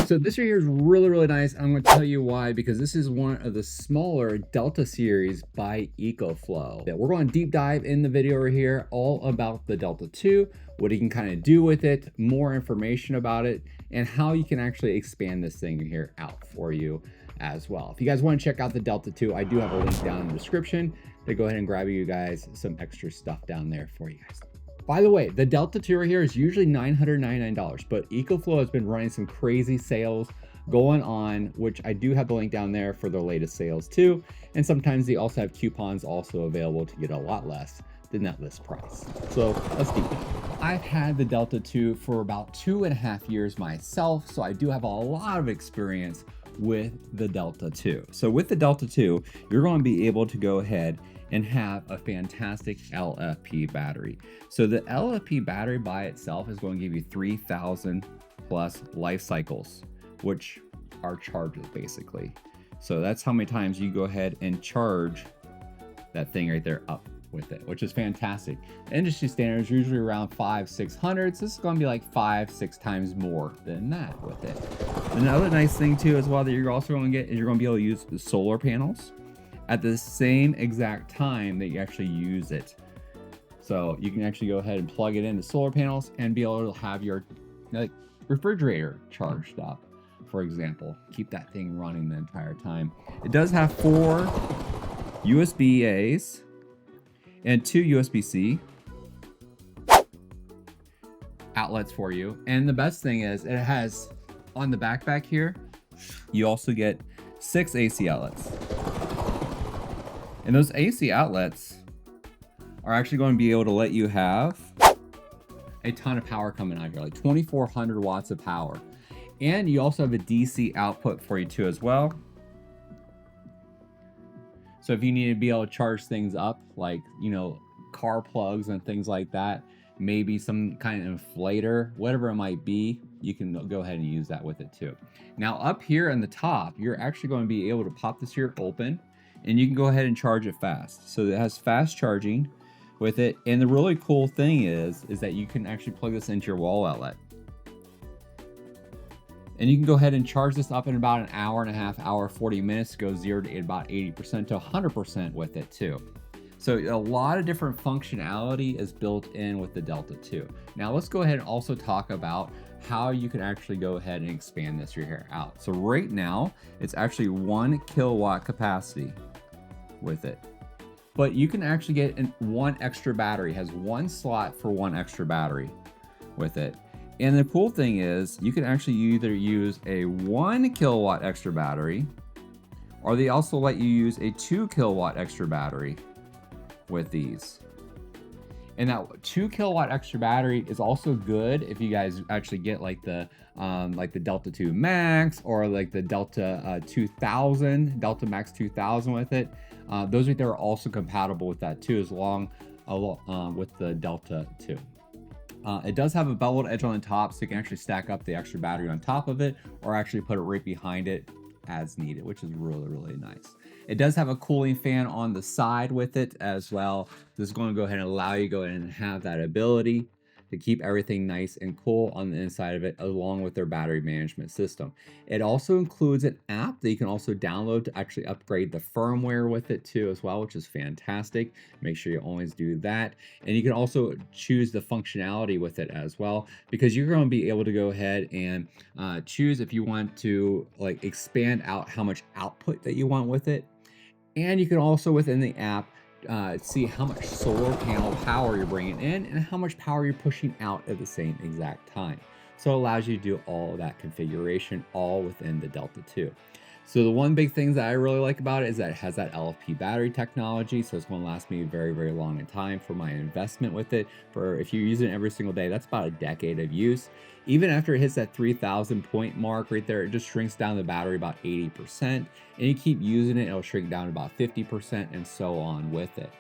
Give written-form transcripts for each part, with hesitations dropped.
So this right here is really, really nice. I'm going to tell you why, because this is one of the smaller Delta series by Ecoflow. We're going to deep dive in the video right here, all about the Delta 2, what you can kind of do with it, more information about it, and how you can actually expand this thing here out for you as well. If you guys want to check out the Delta 2, I do have a link down in the description to go ahead and grab you guys some extra stuff down there for you guys. By the way, the Delta 2 right here is usually $999, but Ecoflow has been running some crazy sales going on, which I do have the link down there for their latest sales too. And sometimes they also have coupons also available to get a lot less than that list price. So let's deep dive. I've had the Delta 2 for about 2.5 years myself, so I do have a lot of experience with the Delta 2. So with the Delta 2, you're going to be able to go ahead and have a fantastic LFP battery. So the LFP battery by itself is going to give you 3,000 plus life cycles, which are charges basically. So that's how many times you go ahead and charge that thing right there up with it, which is fantastic. Industry standard is usually around 500-600. So this is going to be like 5-6 times more than that with it. Another nice thing too as well that you're also going to get is you're going to be able to use the solar panels at the same exact time that you actually use it. So you can actually go ahead and plug it into solar panels and be able to have your refrigerator charged up, for example. Keep that thing running the entire time. It does have 4 USB-A's and 2 USB-C outlets for you. And the best thing is it has on the back here, you also get 6 AC outlets. And those AC outlets are actually going to be able to let you have a ton of power coming out here, like 2,400 watts of power. And you also have a DC output for you too as well. So if you need to be able to charge things up, like, you know, car plugs and things like that, maybe some kind of inflator, whatever it might be, you can go ahead and use that with it too. Now up here on the top, you're actually going to be able to pop this here open, and you can go ahead and charge it fast. So it has fast charging with it. And the really cool thing is that you can actually plug this into your wall outlet. And you can go ahead and charge this up in about an hour and a half, 40 minutes, go 0 to about 80% to 100% with it too. So a lot of different functionality is built in with the Delta 2. Now let's go ahead and also talk about how you can actually go ahead and expand this right here out. So right now, it's actually 1 kilowatt capacity with it. But you can actually get one extra battery. It has 1 slot for 1 extra battery with it. And the cool thing is you can actually either use a 1 kilowatt extra battery, or they also let you use a 2 kilowatt extra battery with these. And that 2 kilowatt extra battery is also good if you guys actually get like the Delta 2 Max or like the Delta 2000, Delta Max 2000 with it. Those right there are also compatible with that too, as long with the Delta 2. It does have a beveled edge on the top, so you can actually stack up the extra battery on top of it, or actually put it right behind it as needed, which is really, really nice. It does have a cooling fan on the side with it as well. This is going to go ahead and allow you to go ahead and have that ability to keep everything nice and cool on the inside of it, along with their battery management system. It also includes an app that you can also download to actually upgrade the firmware with it too as well, which is fantastic. Make sure you always do that. And you can also choose the functionality with it as well, because you're going to be able to go ahead and choose if you want to like expand out how much output that you want with it. And you can also within the app see how much solar panel power you're bringing in and how much power you're pushing out at the same exact time. So it allows you to do all of that configuration all within the Delta 2. So the one big thing that I really like about it is that it has that LFP battery technology. So it's going to last me a very, very long time for my investment with it. For if you use it every single day, that's about a decade of use. Even after it hits that 3,000 point mark right there, it just shrinks down the battery about 80%. And you keep using it, it'll shrink down about 50% and so on with it.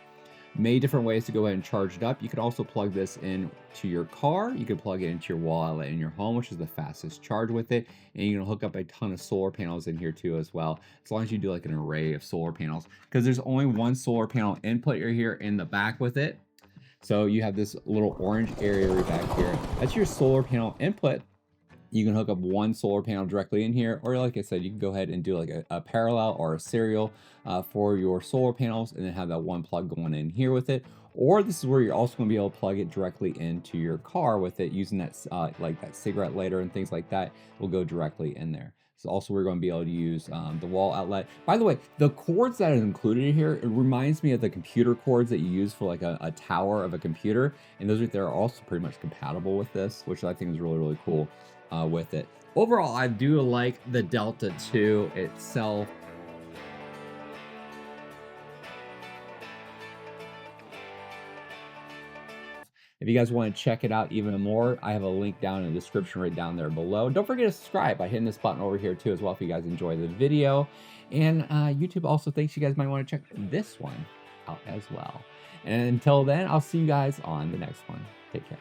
Many different ways to go ahead and charge it up. You could also plug this in to your car. You could plug it into your wall outlet in your home, which is the fastest charge with it. And you can hook up a ton of solar panels in here too as well, as long as you do like an array of solar panels, because there's only 1 solar panel input here in the back with it. So you have this little orange area right back here. That's your solar panel input. You can hook up one solar panel directly in here, or like I said, you can go ahead and do like a parallel or a serial for your solar panels, and then have that one plug going in here with it. Or this is where you're also going to be able to plug it directly into your car with it, using that like that cigarette lighter and things like that will go directly in there. So also we're going to be able to use the wall outlet. By the way, the cords that are included in here, it reminds me of the computer cords that you use for like a tower of a computer. And those right there are also pretty much compatible with this, which I think is really, really cool with it. Overall, I do like the Delta 2 itself. If you guys want to check it out even more, I have a link down in the description right down there below. Don't forget to subscribe by hitting this button over here too as well if you guys enjoy the video. And YouTube also thinks you guys might want to check this one out as well. And until then, I'll see you guys on the next one. Take care.